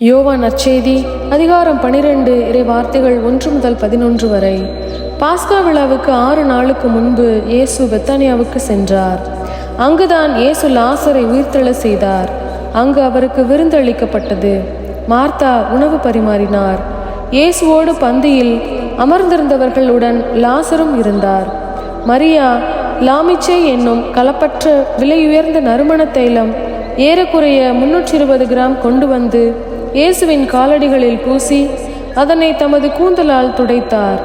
யோவான் நற்செய்தி அதிகாரம் 12 இறை வார்த்தைகள் 1 முதல் 11 வரை. பாஸ்கா விழாவுக்கு 6 நாளுக்கு முன்பு இயேசு பெத்தானியாவுக்கு சென்றார். அங்குதான் இயேசு லாசரை உயிர்த்தெழ செய்தார். அங்கு அவருக்கு விருந்தளிக்கப்பட்டது. மார்த்தா உணவு பரிமாறினார். இயேசுவோடு பந்தியில் அமர்ந்திருந்தவர்களுடன் லாசரும் இருந்தார். மரியா லாமிச்சை என்னும் கலப்பற்ற விலையுயர்ந்த நறுமண தைலம் ஏறக்குறைய 320 கிராம் கொண்டு வந்து இயேசுவின் காலடிகளில் பூசி அதனை தமது கூந்தலால் துடைத்தார்.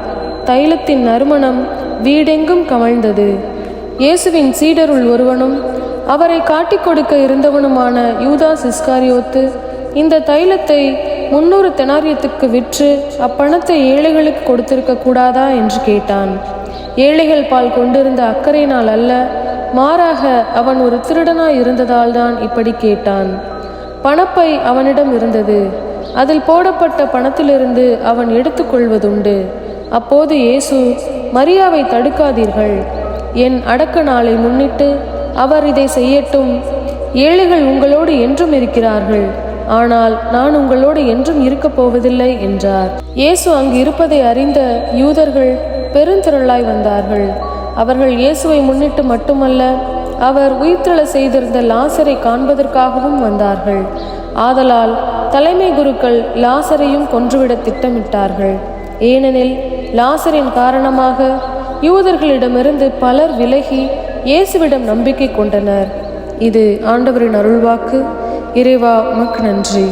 தைலத்தின் நறுமணம் வீடெங்கும் கமழ்ந்தது. இயேசுவின் சீடருள் ஒருவனும் அவரை காட்டிக் கொடுக்க இருந்தவனுமான யூதாஸ் இஸ்காரியோத்து இந்த தைலத்தை 300 தெனாரியத்துக்கு விற்று அப்பணத்தை ஏழைகளுக்கு கொடுத்திருக்க கூடாதா என்று கேட்டான். ஏழைகள் பால் கொண்டிருந்த அக்கறையினால் அல்ல, மாறாக அவன் ஒரு திருடனாய் இருந்ததால் தான் இப்படி கேட்டான். பணப்பை அவனிடம் இருந்தது. அதில் போடப்பட்ட பணத்திலிருந்து அவன் எடுத்துக்கொள்வதுண்டு. அப்போது இயேசு, மரியாவை தடுக்காதீர்கள், என் அடக்க நாளை முன்னிட்டு அவர் இதை செய்யட்டும். ஏழைகள் உங்களோடு என்றும் இருக்கிறார்கள், ஆனால் நான் உங்களோடு என்றும் இருக்கப் போவதில்லை என்றார். இயேசு அங்கு இருப்பதை அறிந்த யூதர்கள் பெருந்திரளாய் வந்தார்கள். அவர்கள் இயேசுவை முன்னிட்டு மட்டுமல்ல, அவர் உயிர்த்தெழ செய்திருந்த லாசரை காண்பதற்காகவும் வந்தார்கள். ஆதலால் தலைமை குருக்கள் லாசரையும் கொன்றுவிட திட்டமிட்டார்கள். ஏனெனில் லாசரின் காரணமாக யூதர்களிடமிருந்து பலர் விலகி இயேசுவிடம் நம்பிக்கை கொண்டனர். இது ஆண்டவரின் அருள்வாக்கு. இறைவா உமக்கு நன்றி.